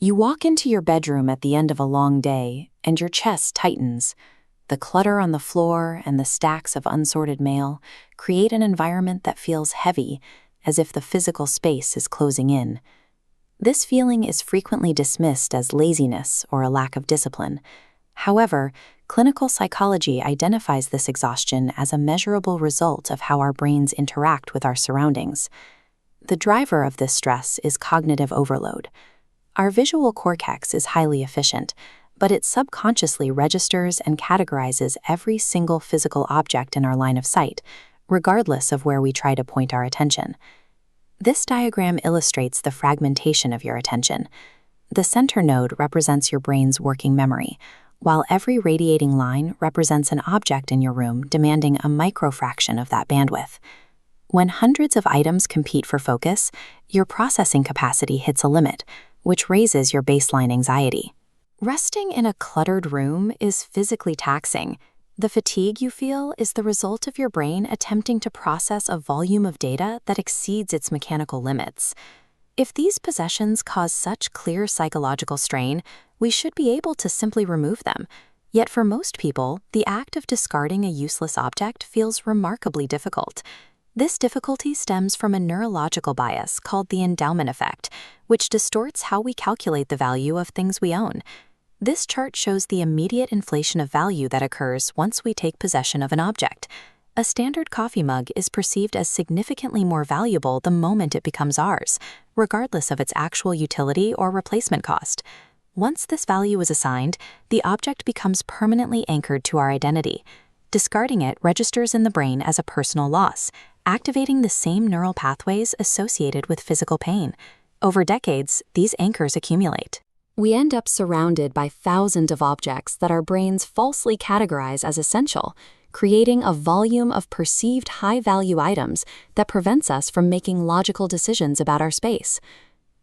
You walk into your bedroom at the end of a long day, and your chest tightens. The clutter on the floor and the stacks of unsorted mail create an environment that feels heavy, as if the physical space is closing in. This feeling is frequently dismissed as laziness or a lack of discipline. However, clinical psychology identifies this exhaustion as a measurable result of how our brains interact with our surroundings. The driver of this stress is cognitive overload. Our visual cortex is highly efficient, but it subconsciously registers and categorizes every single physical object in our line of sight, regardless of where we try to point our attention. This diagram illustrates the fragmentation of your attention. The center node represents your brain's working memory, while every radiating line represents an object in your room demanding a microfraction of that bandwidth. When hundreds of items compete for focus, your processing capacity hits a limit, which raises your baseline anxiety. Resting in a cluttered room is physically taxing. The fatigue you feel is the result of your brain attempting to process a volume of data that exceeds its mechanical limits. If these possessions cause such clear psychological strain, we should be able to simply remove them. Yet for most people, the act of discarding a useless object feels remarkably difficult. This difficulty stems from a neurological bias called the endowment effect, which distorts how we calculate the value of things we own. This chart shows the immediate inflation of value that occurs once we take possession of an object. A standard coffee mug is perceived as significantly more valuable the moment it becomes ours, regardless of its actual utility or replacement cost. Once this value is assigned, the object becomes permanently anchored to our identity. Discarding it registers in the brain as a personal loss, activating the same neural pathways associated with physical pain. Over decades, these anchors accumulate. We end up surrounded by thousands of objects that our brains falsely categorize as essential, creating a volume of perceived high-value items that prevents us from making logical decisions about our space.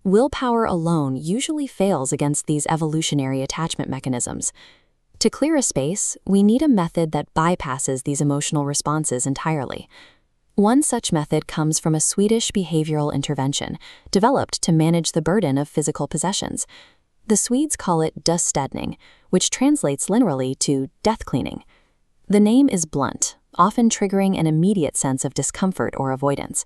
Willpower alone usually fails against these evolutionary attachment mechanisms. To clear a space, we need a method that bypasses these emotional responses entirely. One such method comes from a Swedish behavioral intervention developed to manage the burden of physical possessions. The Swedes call it döstädning, which translates literally to death cleaning. The name is blunt, often triggering an immediate sense of discomfort or avoidance.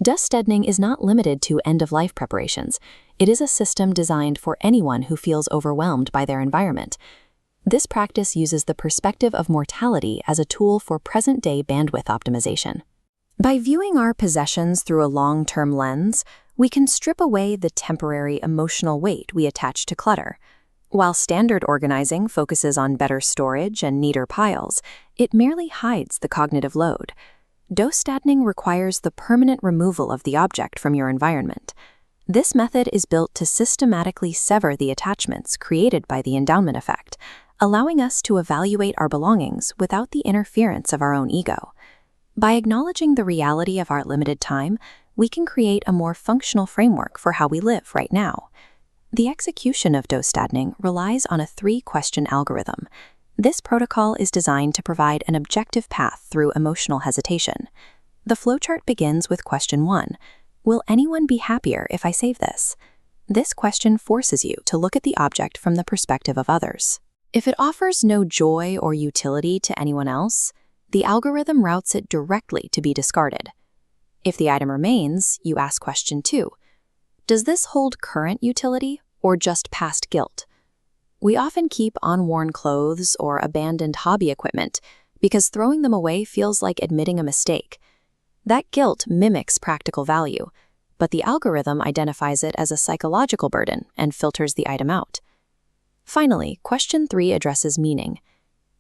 Döstädning is not limited to end-of-life preparations. It is a system designed for anyone who feels overwhelmed by their environment. This practice uses the perspective of mortality as a tool for present-day bandwidth optimization. By viewing our possessions through a long-term lens, we can strip away the temporary emotional weight we attach to clutter. While standard organizing focuses on better storage and neater piles, it merely hides the cognitive load. Döstädning requires the permanent removal of the object from your environment. This method is built to systematically sever the attachments created by the endowment effect, allowing us to evaluate our belongings without the interference of our own ego. By acknowledging the reality of our limited time, we can create a more functional framework for how we live right now. The execution of döstädning relies on a 3-question algorithm. This protocol is designed to provide an objective path through emotional hesitation. The flowchart begins with question 1. Will anyone be happier if I save this? This question forces you to look at the object from the perspective of others. If it offers no joy or utility to anyone else, the algorithm routes it directly to be discarded. If the item remains, you ask question 2. Does this hold current utility or just past guilt? We often keep unworn clothes or abandoned hobby equipment because throwing them away feels like admitting a mistake. That guilt mimics practical value, but the algorithm identifies it as a psychological burden and filters the item out. Finally, question 3 addresses meaning.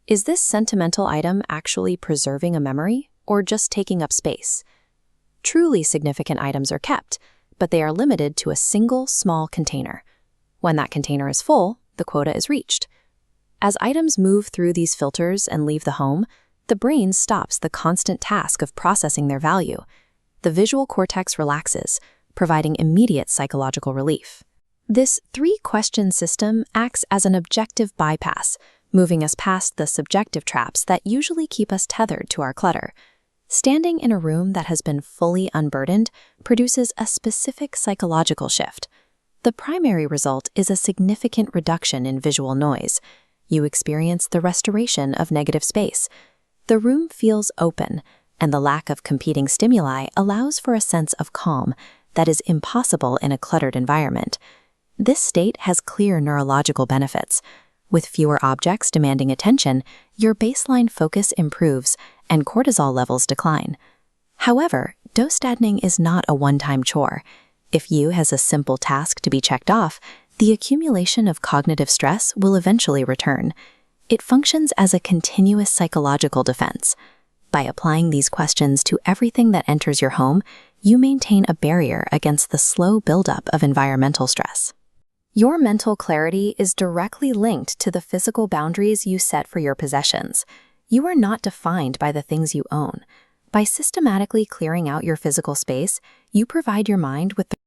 Is this sentimental item actually preserving a memory or just taking up space? Truly significant items are kept, but they are limited to a single small container. When that container is full, the quota is reached. As items move through these filters and leave the home, the brain stops the constant task of processing their value. The visual cortex relaxes, providing immediate psychological relief. This 3-question system acts as an objective bypass, moving us past the subjective traps that usually keep us tethered to our clutter. Standing in a room that has been fully unburdened produces a specific psychological shift. The primary result is a significant reduction in visual noise. You experience the restoration of negative space. The room feels open, and the lack of competing stimuli allows for a sense of calm that is impossible in a cluttered environment. This state has clear neurological benefits. With fewer objects demanding attention, your baseline focus improves and cortisol levels decline. However, dose-stadening is not a one-time chore. If you has a simple task to be checked off, the accumulation of cognitive stress will eventually return. It functions as a continuous psychological defense. By applying these questions to everything that enters your home, you maintain a barrier against the slow buildup of environmental stress. Your mental clarity is directly linked to the physical boundaries you set for your possessions. You are not defined by the things you own. By systematically clearing out your physical space, you provide your mind with the